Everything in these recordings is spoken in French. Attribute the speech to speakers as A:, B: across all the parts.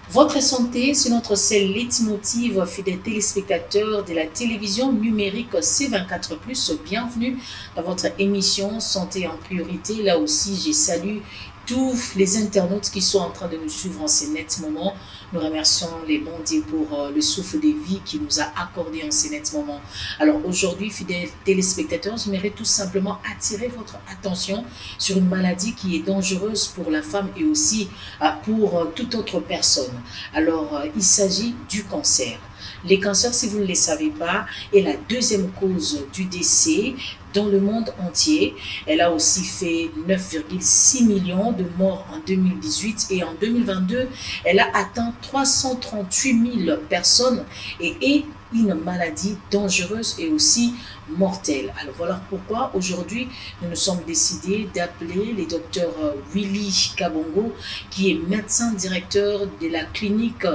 A: Votre santé, c'est notre seul leitmotiv, fidèles téléspectateurs de la télévision numérique C24+. Bienvenue dans votre émission Santé en priorité. Là aussi, je salue tous les internautes qui sont en train de nous suivre en ces nets moments. Nous remercions les bons dieux pour le souffle de vie qui nous a accordé en ces nets moments. Alors aujourd'hui, fidèles téléspectateurs, j'aimerais tout simplement attirer votre attention sur une maladie qui est dangereuse pour la femme et aussi pour toute autre personne. Alors, il s'agit du cancer. Les cancers, si vous ne le savez pas, est la deuxième cause du décès dans le monde entier. Elle a aussi fait 9,6 millions de morts en 2018 et en 2022, elle a atteint 338 000 personnes et est une maladie dangereuse et aussi mortelle. Alors voilà pourquoi aujourd'hui nous nous sommes décidés d'appeler le docteur Willy Kabongo, qui est médecin directeur de la clinique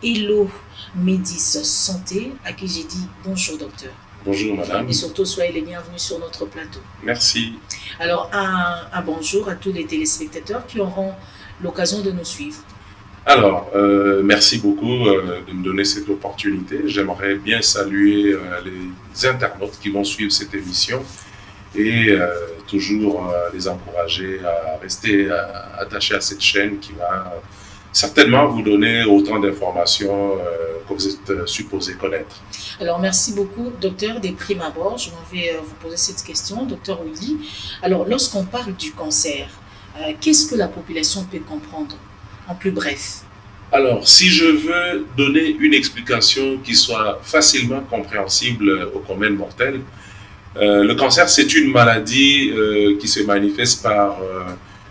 A: Hello Médis Santé, à qui j'ai dit bonjour docteur.
B: Bonjour madame.
A: Et surtout, soyez les bienvenus sur notre plateau.
B: Merci.
A: Alors, un bonjour à tous les téléspectateurs qui auront l'occasion de nous suivre.
B: Alors, merci beaucoup de me donner cette opportunité. J'aimerais bien saluer les internautes qui vont suivre cette émission et toujours les encourager à rester attachés à cette chaîne qui va certainement vous donner autant d'informations que vous êtes supposé connaître.
A: Alors, merci beaucoup, docteur. Des primes abord, je vais vous poser cette question, docteur Willy. Alors, lorsqu'on parle du cancer, qu'est-ce que la population peut comprendre en plus bref?
B: Alors, si je veux donner une explication qui soit facilement compréhensible au commun mortel, le cancer, c'est une maladie qui se manifeste par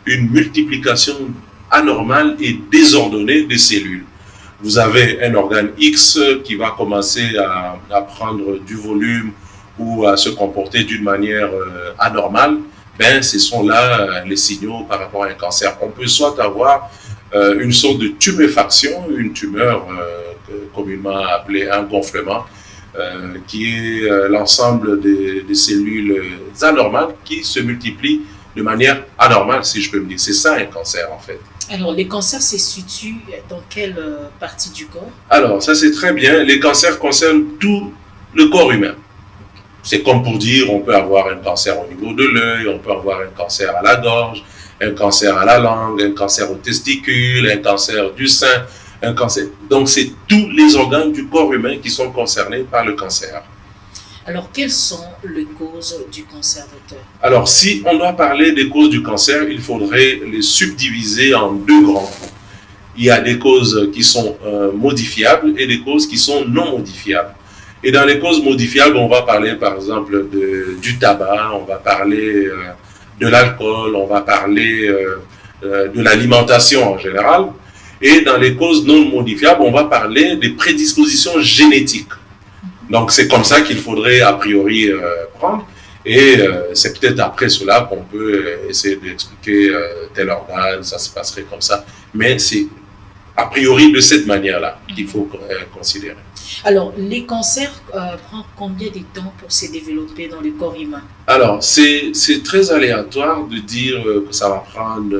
B: une multiplication anormale et désordonnée des cellules. Vous avez un organe X qui va commencer à prendre du volume ou à se comporter d'une manière anormale. Ben, ce sont là les signaux par rapport à un cancer. On peut soit avoir une sorte de tuméfaction, une tumeur communément appelée un gonflement, qui est l'ensemble des cellules anormales qui se multiplient de manière anormale, si je peux me dire. C'est ça un cancer en fait.
A: Alors, les cancers se situent dans quelle partie du corps?
B: Alors, ça c'est très bien. Les cancers concernent tout le corps humain. C'est comme pour dire, on peut avoir un cancer au niveau de l'œil, on peut avoir un cancer à la gorge, un cancer à la langue, un cancer aux testicules, un cancer du sein, un cancer. Donc, c'est tous les organes du corps humain qui sont concernés par le cancer.
A: Alors, quelles sont les causes du cancer, docteur?
B: Alors, si on doit parler des causes du cancer, il faudrait les subdiviser en deux grands groupes. Il y a des causes qui sont modifiables et des causes qui sont non modifiables. Et dans les causes modifiables, on va parler par exemple du tabac, on va parler de l'alcool, on va parler de l'alimentation en général. Et dans les causes non modifiables, on va parler des prédispositions génétiques. Donc c'est comme ça qu'il faudrait a priori prendre. Et c'est peut-être après cela qu'on peut essayer d'expliquer tel organe, ça se passerait comme ça. Mais c'est a priori de cette manière-là qu'il faut considérer.
A: Alors, les cancers prennent combien de temps pour se développer dans le corps humain?
B: Alors, c'est très aléatoire de dire que ça va prendre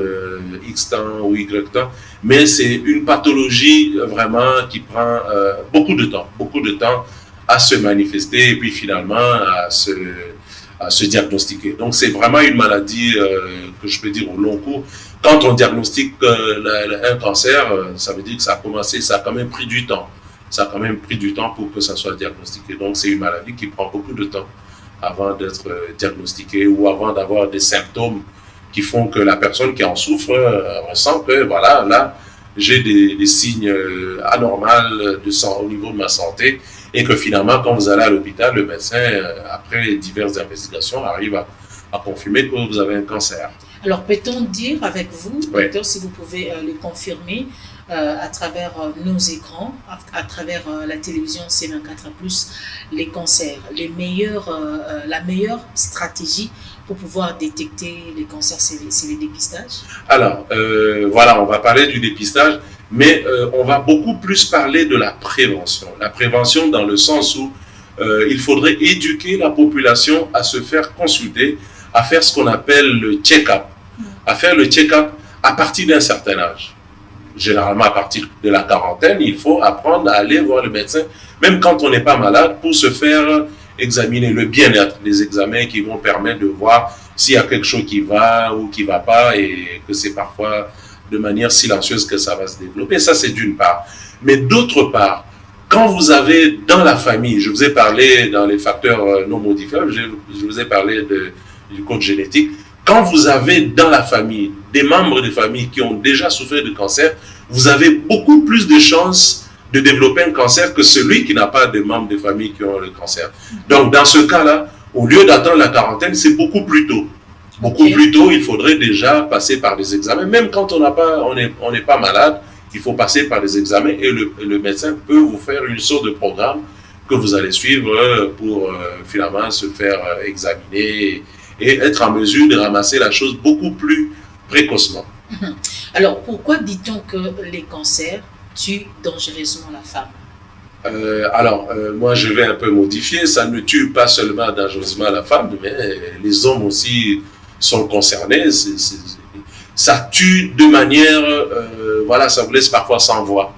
B: X temps ou Y temps, mais c'est une pathologie vraiment qui prend beaucoup de temps à se manifester et puis finalement à se diagnostiquer. Donc, c'est vraiment une maladie que je peux dire au long cours. Quand on diagnostique un cancer, ça veut dire que ça a commencé, ça a quand même pris du temps. Ça a quand même pris du temps pour que ça soit diagnostiqué. Donc, c'est une maladie qui prend beaucoup de temps avant d'être diagnostiquée ou avant d'avoir des symptômes qui font que la personne qui en souffre ressent que, voilà, là, j'ai des signes anormaux au niveau de ma santé et que finalement, quand vous allez à l'hôpital, le médecin, après diverses investigations, arrive à confirmer que vous avez un cancer.
A: Alors, peut-on dire avec vous, docteur,
B: Oui.
A: si vous pouvez le confirmer, à travers nos écrans, à travers la télévision C24+, les cancers, la meilleure stratégie pour pouvoir détecter les cancers, c'est le dépistage?
B: Alors, voilà, on va parler du dépistage, mais on va beaucoup plus parler de la prévention. La prévention dans le sens où il faudrait éduquer la population à se faire consulter, à faire ce qu'on appelle le check-up, à faire le check-up à partir d'un certain âge. généralement à partir de la quarantaine, il faut apprendre à aller voir le médecin, même quand on n'est pas malade, pour se faire examiner le bien-être, les examens qui vont permettre de voir s'il y a quelque chose qui va ou qui ne va pas, et que c'est parfois de manière silencieuse que ça va se développer. Ça, c'est d'une part. Mais d'autre part, quand vous avez dans la famille, je vous ai parlé dans les facteurs non modifiables, je vous ai parlé du code génétique, quand vous avez dans la famille des membres de famille qui ont déjà souffert de cancer, vous avez beaucoup plus de chances de développer un cancer que celui qui n'a pas de membres de famille qui ont le cancer. Donc, dans ce cas-là, au lieu d'attendre la quarantaine, c'est beaucoup plus tôt. Beaucoup plus tôt, il faudrait déjà passer par des examens. Même quand on n'est pas malade, il faut passer par des examens et le médecin peut vous faire une sorte de programme que vous allez suivre pour finalement se faire examiner et être en mesure de ramasser la chose beaucoup plus précocement.
A: Alors, pourquoi dit-on que les cancers tuent dangereusement la femme?
B: Moi, je vais un peu modifier. Ça ne tue pas seulement dangereusement la femme, mais les hommes aussi sont concernés. Ça tue de manière, voilà, ça vous laisse parfois sans voix.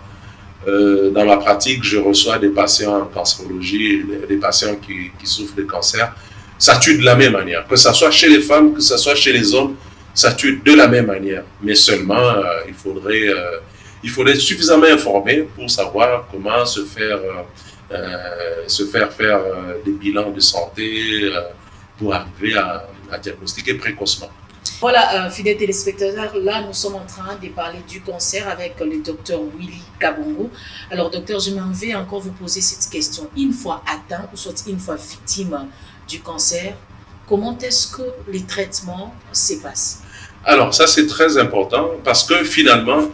B: Dans ma pratique, je reçois des patients en cancérologie, des patients qui souffrent de cancer. Ça tue de la même manière, que ce soit chez les femmes, que ce soit chez les hommes, ça tue de la même manière. Mais seulement, il faudrait être suffisamment informé pour savoir comment se faire faire des bilans de santé pour arriver à diagnostiquer précocement.
A: Voilà, fidèles téléspectateurs, là nous sommes en train de parler du cancer avec le docteur Willy Kabongo. Alors docteur, je m'en vais encore vous poser cette question. Une fois atteint ou soit une fois victime du cancer, comment est-ce que les traitements se passent?
B: Alors ça c'est très important parce que finalement,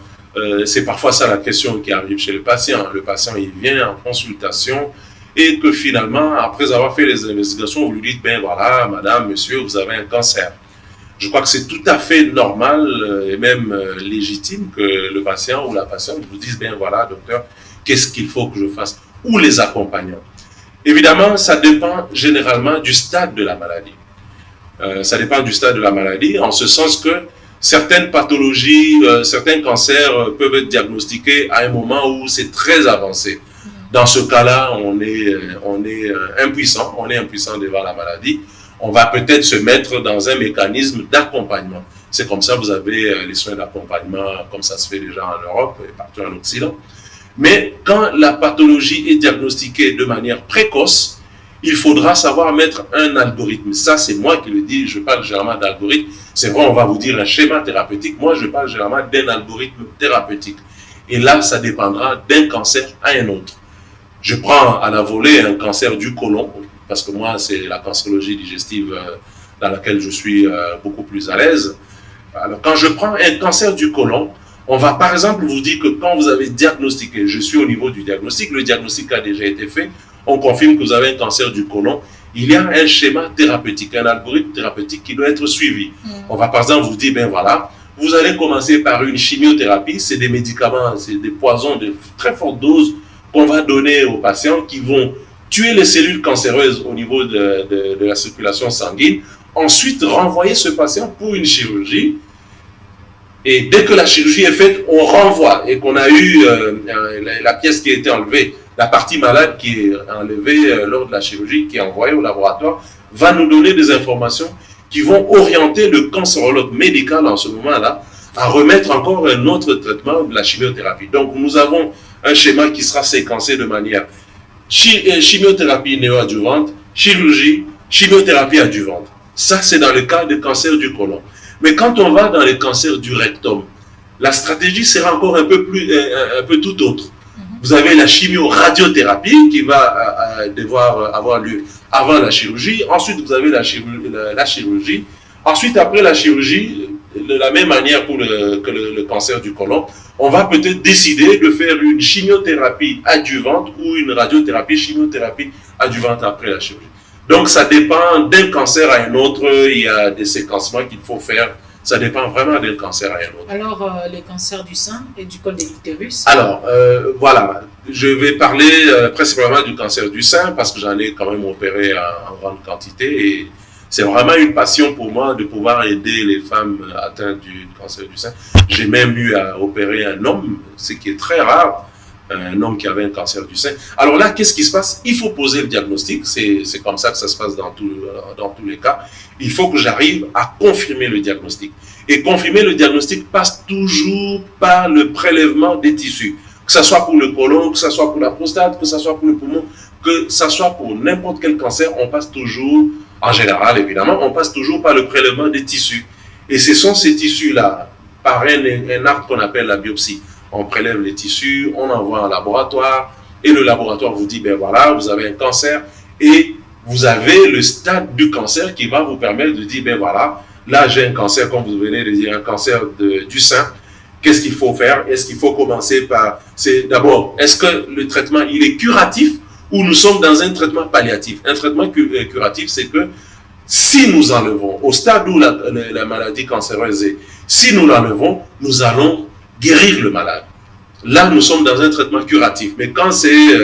B: c'est parfois ça la question qui arrive chez le patient. Le patient il vient en consultation et que finalement, après avoir fait les investigations, vous lui dites, ben voilà, madame, monsieur, vous avez un cancer. Je crois que c'est tout à fait normal et même légitime que le patient ou la patiente vous dise, ben voilà, docteur, qu'est-ce qu'il faut que je fasse? Ou les accompagnants. Évidemment, ça dépend généralement du stade de la maladie. Ça dépend du stade de la maladie, en ce sens que certaines pathologies, certains cancers peuvent être diagnostiqués à un moment où c'est très avancé. Dans ce cas-là, on est impuissant devant la maladie. On va peut-être se mettre dans un mécanisme d'accompagnement. C'est comme ça, vous avez les soins d'accompagnement, comme ça se fait déjà en Europe et partout en Occident. Mais quand la pathologie est diagnostiquée de manière précoce, il faudra savoir mettre un algorithme. Ça, c'est moi qui le dis, je parle généralement d'algorithme. C'est vrai, on va vous dire un schéma thérapeutique. Moi, je parle généralement d'un algorithme thérapeutique. Et là, ça dépendra d'un cancer à un autre. Je prends à la volée un cancer du côlon, parce que moi, c'est la cancérologie digestive dans laquelle je suis beaucoup plus à l'aise. Alors, quand je prends un cancer du côlon, on va par exemple vous dire que quand vous avez diagnostiqué, je suis au niveau du diagnostic, le diagnostic a déjà été fait, on confirme que vous avez un cancer du côlon, il y a un schéma thérapeutique, un algorithme thérapeutique qui doit être suivi. On va par exemple vous dire, ben voilà, vous allez commencer par une chimiothérapie, c'est des médicaments, c'est des poisons de très forte dose qu'on va donner aux patients qui vont tuer les cellules cancéreuses au niveau de la circulation sanguine, ensuite renvoyer ce patient pour une chirurgie. Et dès que la chirurgie est faite, on renvoie et qu'on a eu la pièce qui a été enlevée, la partie malade qui est enlevée lors de la chirurgie, qui est envoyée au laboratoire, va nous donner des informations qui vont orienter le cancérologue médical en ce moment-là à remettre encore un autre traitement de la chimiothérapie. Donc nous avons un schéma qui sera séquencé de manière chimiothérapie néoadjuvante, chirurgie, chimiothérapie adjuvante. Ça, c'est dans le cas du cancer du côlon. Mais quand on va dans les cancers du rectum, la stratégie sera encore un peu tout autre. Vous avez la chimio-radiothérapie qui va devoir avoir lieu avant la chirurgie. Ensuite, vous avez la chirurgie. Ensuite, après la chirurgie, de la même manière que le cancer du côlon, on va peut-être décider de faire une chimiothérapie adjuvante ou une radiothérapie, chimiothérapie adjuvante après la chirurgie. Donc, ça dépend d'un cancer à un autre. Il y a des séquencements qu'il faut faire. Ça dépend vraiment d'un cancer à un autre.
A: Alors, le cancer du sein et du col de l'utérus?
B: Alors, voilà. Je vais parler principalement du cancer du sein parce que j'en ai quand même opéré en grande quantité et C'est vraiment une passion pour moi de pouvoir aider les femmes atteintes du cancer du sein. J'ai même eu à opérer un homme, ce qui est très rare, un homme qui avait un cancer du sein. Alors là, qu'est-ce qui se passe? Il faut poser le diagnostic, c'est comme ça que ça se passe dans tous les cas. Il faut que j'arrive à confirmer le diagnostic. Et confirmer le diagnostic passe toujours par le prélèvement des tissus. Que ce soit pour le côlon, que ce soit pour la prostate, que ce soit pour le poumon, que ce soit pour n'importe quel cancer, on passe toujours, en général évidemment, on passe toujours par le prélèvement des tissus. Et ce sont ces tissus-là, par un acte qu'on appelle la biopsie. On prélève les tissus, on envoie en laboratoire, et le laboratoire vous dit, ben voilà, vous avez un cancer, et vous avez le stade du cancer qui va vous permettre de dire, ben voilà, là j'ai un cancer, comme vous venez de dire, un cancer du sein. Qu'est-ce qu'il faut faire? Est-ce qu'il faut commencer par... D'abord, est-ce que le traitement, il est curatif ou nous sommes dans un traitement palliatif? Un traitement curatif, c'est que si nous enlevons, au stade où la maladie cancéreuse est, si nous l'enlevons, nous allons guérir le malade. Là, nous sommes dans un traitement curatif. Mais quand c'est,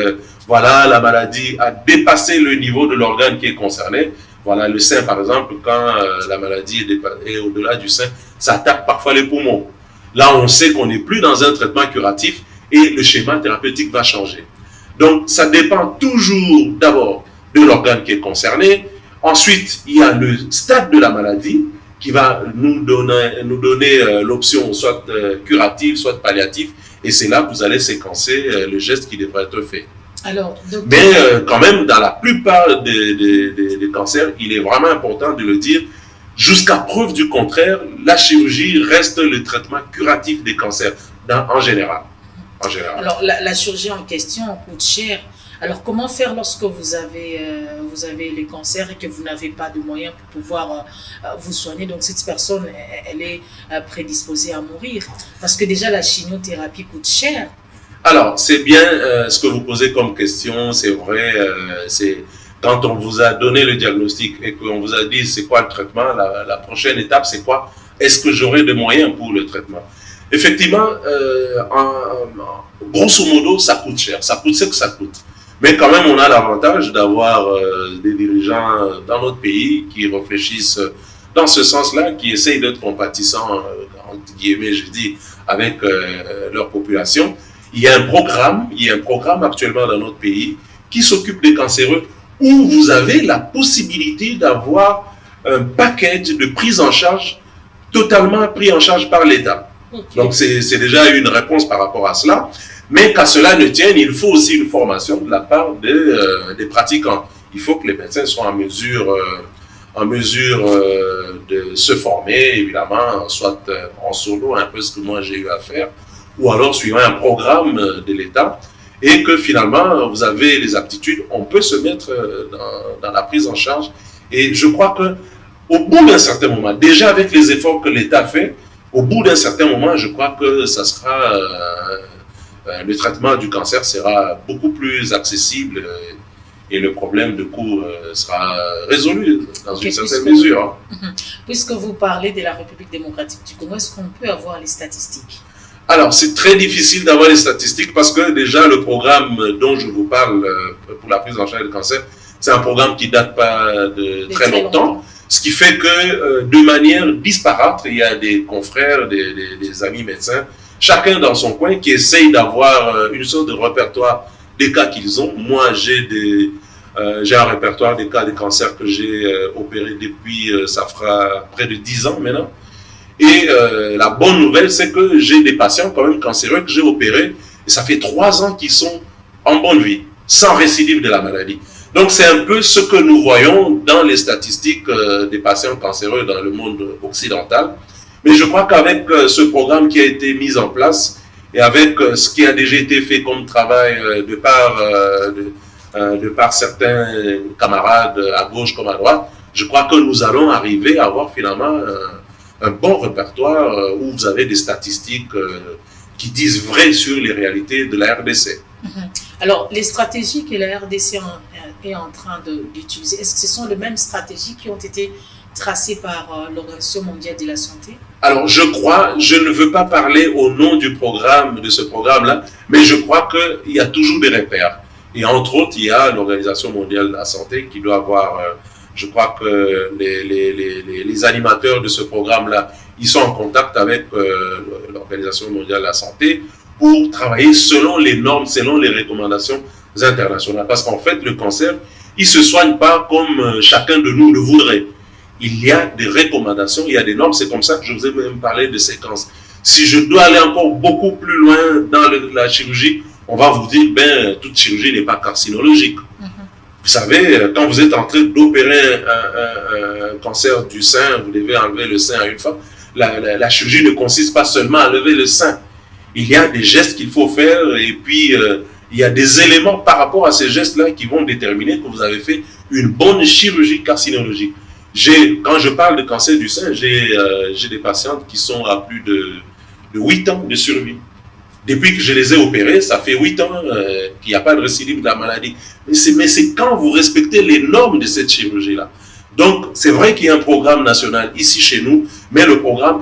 B: voilà, la maladie a dépassé le niveau de l'organe qui est concerné, voilà, le sein par exemple, quand la maladie est au-delà du sein, ça attaque parfois les poumons. Là, on sait qu'on n'est plus dans un traitement curatif et le schéma thérapeutique va changer. Donc, ça dépend toujours d'abord de l'organe qui est concerné. Ensuite, il y a le stade de la maladie qui va nous donner l'option soit curative, soit palliative. Et c'est là que vous allez séquencer le geste qui devrait être fait.
A: Alors, docteur...
B: Mais quand même, dans la plupart des cancers, il est vraiment important de le dire, jusqu'à preuve du contraire, la chirurgie reste le traitement curatif des cancers en général.
A: Alors, la chirurgie en question coûte cher. Alors, comment faire lorsque vous avez les cancers et que vous n'avez pas de moyens pour pouvoir vous soigner? Donc, cette personne, elle est prédisposée à mourir. Parce que déjà, la chimiothérapie coûte cher.
B: Alors, c'est bien ce que vous posez comme question. C'est vrai, c'est... Quand on vous a donné le diagnostic et qu'on vous a dit c'est quoi le traitement, la prochaine étape c'est quoi? Est-ce que j'aurai des moyens pour le traitement? Effectivement, grosso modo, ça coûte cher. Ça coûte ce que ça coûte. Mais quand même, on a l'avantage d'avoir des dirigeants dans notre pays qui réfléchissent dans ce sens-là, qui essayent d'être compatissants, entre guillemets, je dis, avec leur population. Il y a un programme actuellement dans notre pays qui s'occupe des cancéreux, où vous avez la possibilité d'avoir un package de prise en charge, totalement pris en charge par l'État. Okay. Donc, c'est déjà une réponse par rapport à cela. Mais qu'à cela ne tienne, il faut aussi une formation de la part des pratiquants. Il faut que les médecins soient en mesure de se former, évidemment, soit en solo, un peu ce que moi j'ai eu à faire, ou alors suivant un programme de l'État, et que finalement, vous avez les aptitudes, on peut se mettre dans la prise en charge. Et je crois qu'au bout d'un certain moment, déjà avec les efforts que l'État fait, au bout d'un certain moment, je crois que ça sera, le traitement du cancer sera beaucoup plus accessible et le problème de coût sera résolu dans une certaine mesure.
A: Puisque vous parlez de la République démocratique du Congo, est-ce qu'on peut avoir les statistiques?
B: Alors, c'est très difficile d'avoir les statistiques parce que déjà, le programme dont je vous parle pour la prise en charge du cancer, c'est un programme qui date pas de très longtemps. Ce qui fait que de manière disparate, il y a des confrères, des amis médecins, chacun dans son coin qui essayent d'avoir une sorte de répertoire des cas qu'ils ont. Moi, j'ai un répertoire des cas de cancer que j'ai opéré depuis, ça fera près de 10 ans maintenant. Et la bonne nouvelle, c'est que j'ai des patients quand même cancéreux que j'ai opérés et ça fait 3 ans qu'ils sont en bonne vie, sans récidive de la maladie. Donc c'est un peu ce que nous voyons dans les statistiques des patients cancéreux dans le monde occidental. Mais je crois qu'avec ce programme qui a été mis en place et avec ce qui a déjà été fait comme travail de par certains camarades à gauche comme à droite, je crois que nous allons arriver à avoir finalement un bon répertoire où vous avez des statistiques qui disent vrai sur les réalités de la RDC.
A: Alors, les stratégies que la RDC est en train d'utiliser, est-ce que ce sont les mêmes stratégies qui ont été tracées par l'Organisation mondiale de la santé?
B: Alors, je crois, je ne veux pas parler au nom du programme, de ce programme-là, mais je crois qu'il y a toujours des repères. Et entre autres, il y a l'Organisation mondiale de la santé qui doit avoir Je crois que les animateurs de ce programme-là, ils sont en contact avec l'Organisation mondiale de la santé pour travailler selon les normes, selon les recommandations internationales. Parce qu'en fait, le cancer, il ne se soigne pas comme chacun de nous le voudrait. Il y a des recommandations, il y a des normes. C'est comme ça que je vous ai même parlé de séquences. Si je dois aller encore beaucoup plus loin dans la chirurgie, on va vous dire, toute chirurgie n'est pas carcinologique. Vous savez, quand vous êtes en train d'opérer un cancer du sein, vous devez enlever le sein à une femme. La chirurgie ne consiste pas seulement à lever le sein. Il y a des gestes qu'il faut faire et puis il y a des éléments par rapport à ces gestes-là qui vont déterminer que vous avez fait une bonne chirurgie carcinologique. Quand je parle de cancer du sein, j'ai des patientes qui sont à plus de 8 ans de survie. Depuis que je les ai opérés, ça fait 8 ans qu'il n'y a pas de récidive de la maladie. Mais c'est quand vous respectez les normes de cette chirurgie-là. Donc, c'est vrai qu'il y a un programme national ici chez nous, mais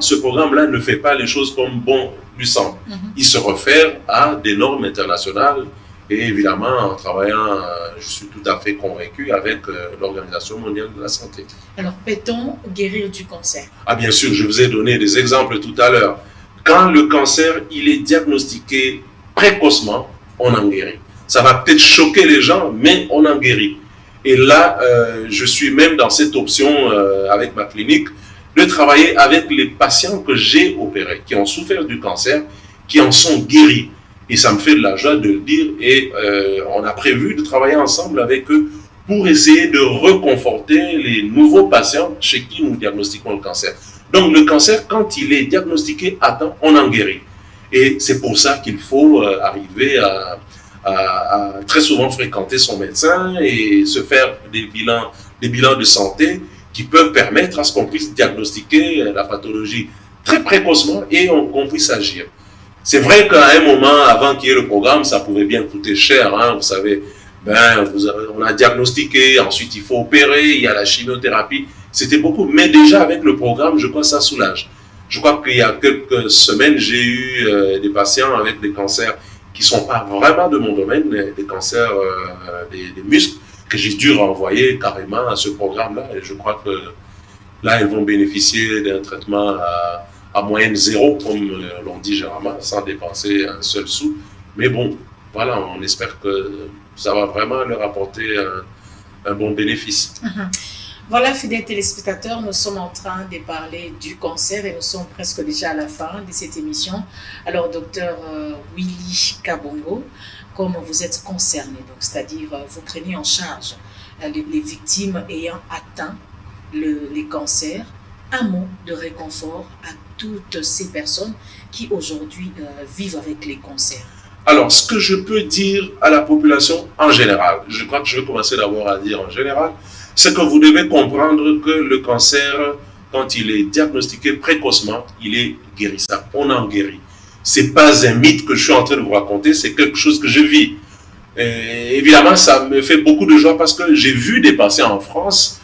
B: ce programme-là ne fait pas les choses comme bon lui semble. Il se réfère à des normes internationales et évidemment, en travaillant, je suis tout à fait convaincu avec l'Organisation mondiale de la santé.
A: Alors, peut-on guérir du cancer?
B: Ah bien sûr, je vous ai donné des exemples tout à l'heure. Quand le cancer, il est diagnostiqué précocement, on en guérit. Ça va peut-être choquer les gens, mais on en guérit. Et là, je suis même dans cette option avec ma clinique de travailler avec les patients que j'ai opérés, qui ont souffert du cancer, qui en sont guéris. Et ça me fait de la joie de le dire. Et on a prévu de travailler ensemble avec eux pour essayer de reconforter les nouveaux patients chez qui nous diagnostiquons le cancer. Donc le cancer, quand il est diagnostiqué à temps, on en guérit. Et c'est pour ça qu'il faut arriver à très souvent fréquenter son médecin et se faire des bilans de santé qui peuvent permettre à ce qu'on puisse diagnostiquer la pathologie très précocement et qu'on puisse agir. C'est vrai qu'à un moment, avant qu'il y ait le programme, ça pouvait bien coûter cher, hein, vous savez. On a diagnostiqué, ensuite il faut opérer, il y a la chimiothérapie. C'était beaucoup, mais déjà avec le programme, je crois que ça soulage. Je crois qu'il y a quelques semaines, j'ai eu des patients avec des cancers qui ne sont pas vraiment de mon domaine, des cancers des muscles, que j'ai dû renvoyer carrément à ce programme-là. Et je crois que là, ils vont bénéficier d'un traitement à moyenne zéro, comme l'on dit généralement, sans dépenser un seul sou. Mais bon, voilà, on espère que ça va vraiment leur apporter un bon bénéfice.
A: Voilà, fidèles téléspectateurs, nous sommes en train de parler du cancer et nous sommes presque déjà à la fin de cette émission. Alors, docteur Willy Kabongo, comme vous êtes concerné, donc c'est-à-dire vous prenez en charge les victimes ayant atteint les cancers, un mot de réconfort à toutes ces personnes qui aujourd'hui vivent avec les cancers.
B: Alors, ce que je peux dire à la population en général, je crois que je vais commencer d'abord à dire en général, c'est que vous devez comprendre que le cancer, quand il est diagnostiqué précocement, il est guérissable. On en guérit. Ce n'est pas un mythe que je suis en train de vous raconter, c'est quelque chose que je vis. Et évidemment, ça me fait beaucoup de joie parce que j'ai vu des patients en France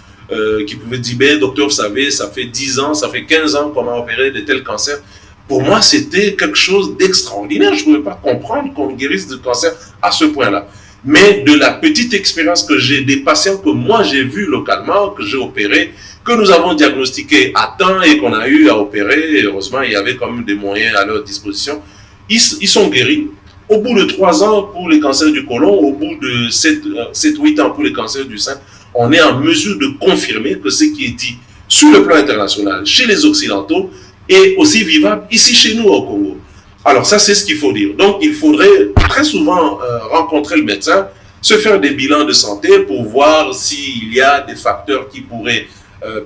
B: qui pouvaient dire, docteur, vous savez, ça fait 10 ans, ça fait 15 ans qu'on m'a opéré de tels cancers. Pour moi, c'était quelque chose d'extraordinaire. Je ne pouvais pas comprendre qu'on guérisse du cancer à ce point-là. Mais de la petite expérience que j'ai des patients que moi j'ai vus localement, que j'ai opérés, que nous avons diagnostiqués à temps et qu'on a eu à opérer, et heureusement il y avait quand même des moyens à leur disposition, ils sont guéris. Au bout de 3 ans pour les cancers du côlon, au bout de 7-8 ans pour les cancers du sein, on est en mesure de confirmer que ce qui est dit sur le plan international, chez les Occidentaux, est aussi vivable ici chez nous au Congo. Alors ça, c'est ce qu'il faut dire. Donc, il faudrait très souvent rencontrer le médecin, se faire des bilans de santé pour voir s'il y a des facteurs qui pourraient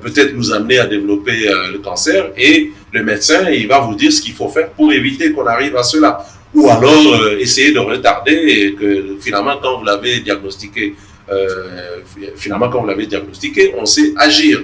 B: peut-être nous amener à développer le cancer. Et le médecin, il va vous dire ce qu'il faut faire pour éviter qu'on arrive à cela. Ou alors essayer de retarder et que finalement, quand vous l'avez diagnostiqué, on sait agir.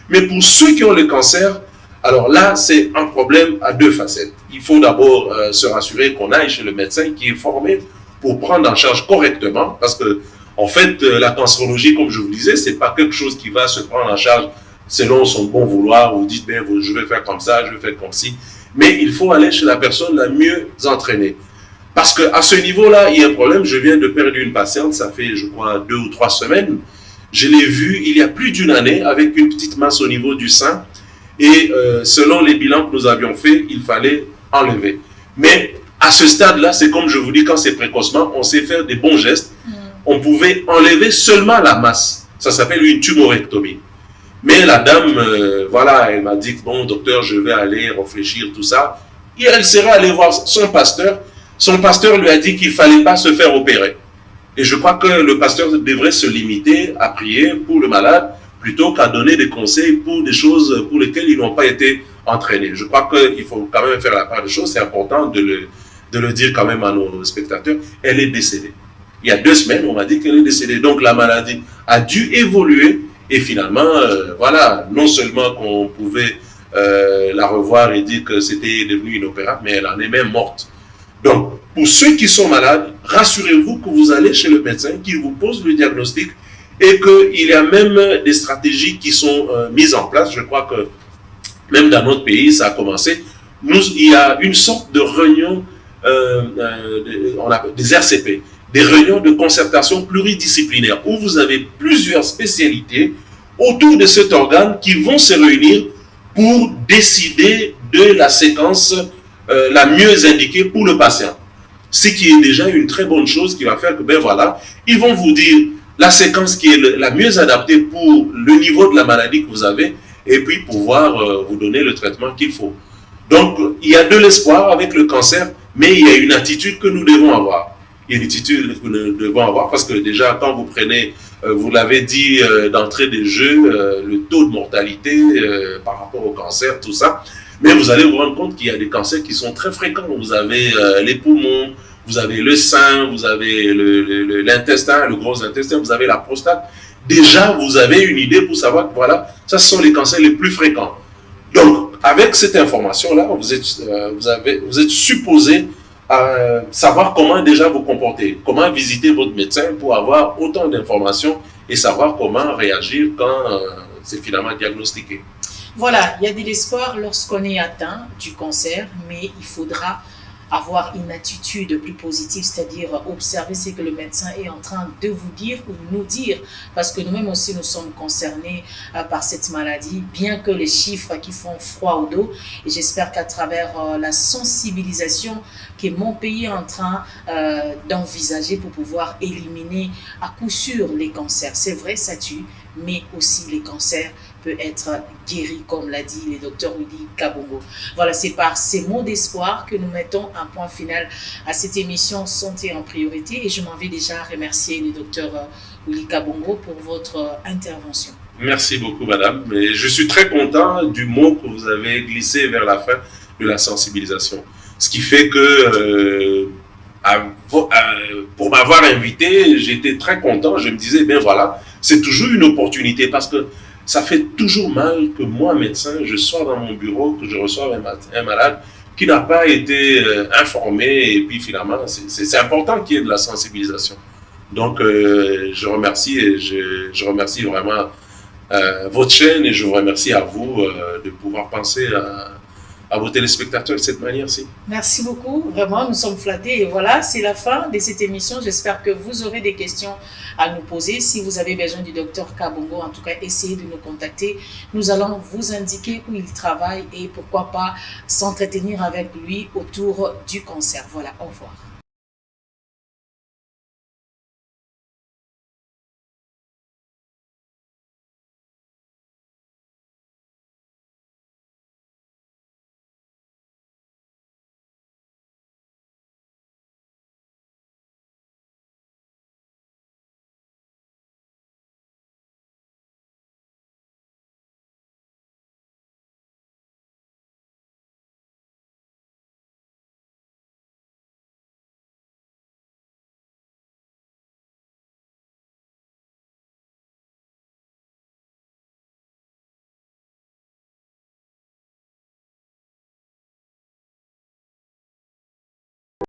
B: Mais pour ceux qui ont le cancer, alors là, c'est un problème à 2 facettes. Il faut d'abord se rassurer qu'on aille chez le médecin qui est formé pour prendre en charge correctement, parce que en fait, la cancérologie, comme je vous disais, c'est pas quelque chose qui va se prendre en charge selon son bon vouloir. Vous dites, je vais faire comme ça, je vais faire comme ci. Mais il faut aller chez la personne la mieux entraînée. Parce qu'à ce niveau-là, il y a un problème. Je viens de perdre une patiente, ça fait, je crois, 2 ou 3 semaines. Je l'ai vu il y a plus d'une année avec une petite masse au niveau du sein. Et selon les bilans que nous avions faits, il fallait enlever. Mais à ce stade-là, c'est comme je vous dis, quand c'est précocement, on sait faire des bons gestes. On pouvait enlever seulement la masse. Ça s'appelle une tumorectomie. Mais la dame, voilà, elle m'a dit, bon docteur, je vais aller réfléchir, tout ça. Et elle serait allée voir son pasteur. Son pasteur lui a dit qu'il ne fallait pas se faire opérer. Et je crois que le pasteur devrait se limiter à prier pour le malade plutôt qu'à donner des conseils pour des choses pour lesquelles ils n'ont pas été entraînés. Je crois qu'il faut quand même faire la part des choses. C'est important de le dire quand même à nos spectateurs. Elle est décédée. Il y a 2 semaines, on m'a dit qu'elle est décédée. Donc la maladie a dû évoluer. Et finalement, voilà, non seulement qu'on pouvait la revoir et dire que c'était devenu inopérable, mais elle en est même morte. Donc, pour ceux qui sont malades, rassurez-vous que vous allez chez le médecin, qu'il vous pose le diagnostic et qu'il y a même des stratégies qui sont mises en place. Je crois que même dans notre pays, ça a commencé. Il y a une sorte de réunion, on appelle des RCP, des réunions de concertation pluridisciplinaire où vous avez plusieurs spécialités autour de cet organe qui vont se réunir pour décider de la séquence la mieux indiquée pour le patient. Ce qui est déjà une très bonne chose qui va faire que, ben voilà, ils vont vous dire la séquence qui est la mieux adaptée pour le niveau de la maladie que vous avez et puis pouvoir vous donner le traitement qu'il faut. Donc, il y a de l'espoir avec le cancer, mais il y a une attitude que nous devons avoir. Il y a une attitude que nous devons avoir parce que déjà, quand vous prenez, vous l'avez dit d'entrée des jeux, le taux de mortalité par rapport au cancer, tout ça, mais vous allez vous rendre compte qu'il y a des cancers qui sont très fréquents. Vous avez les poumons, vous avez le sein, vous avez l'intestin, le gros intestin, vous avez la prostate. Déjà, vous avez une idée pour savoir que voilà, ça ce sont les cancers les plus fréquents. Donc, avec cette information-là, vous êtes supposé savoir comment déjà vous comporter, comment visiter votre médecin pour avoir autant d'informations et savoir comment réagir quand c'est finalement diagnostiqué.
A: Voilà, il y a de l'espoir lorsqu'on est atteint du cancer, mais il faudra avoir une attitude plus positive, c'est-à-dire observer ce que le médecin est en train de vous dire ou nous dire, parce que nous-mêmes aussi nous sommes concernés par cette maladie, bien que les chiffres qui font froid au dos, et j'espère qu'à travers la sensibilisation que mon pays est en train d'envisager pour pouvoir éliminer à coup sûr les cancers. C'est vrai, ça tue, mais aussi les cancers peut être guéri, comme l'a dit le docteur Willy Kabongo. Voilà, c'est par ces mots d'espoir que nous mettons un point final à cette émission Santé en priorité et je m'en vais déjà remercier le docteur Willy Kabongo pour votre intervention.
B: Merci beaucoup, madame. Et je suis très content du mot que vous avez glissé vers la fin de la sensibilisation. Ce qui fait que pour m'avoir invité, j'étais très content. Je me disais, ben voilà, c'est toujours une opportunité parce que ça fait toujours mal que moi, médecin, je sois dans mon bureau, que je reçoive un malade qui n'a pas été informé. Et puis finalement, c'est important qu'il y ait de la sensibilisation. Donc, je remercie et je remercie vraiment votre chaîne et je vous remercie à vous de pouvoir penser à vos téléspectateurs de cette manière-ci.
A: Merci beaucoup, vraiment, nous sommes flattés. Et voilà, c'est la fin de cette émission. J'espère que vous aurez des questions à nous poser. Si vous avez besoin du docteur Kabongo, en tout cas, essayez de nous contacter. Nous allons vous indiquer où il travaille et pourquoi pas s'entretenir avec lui autour du cancer. Voilà, au revoir.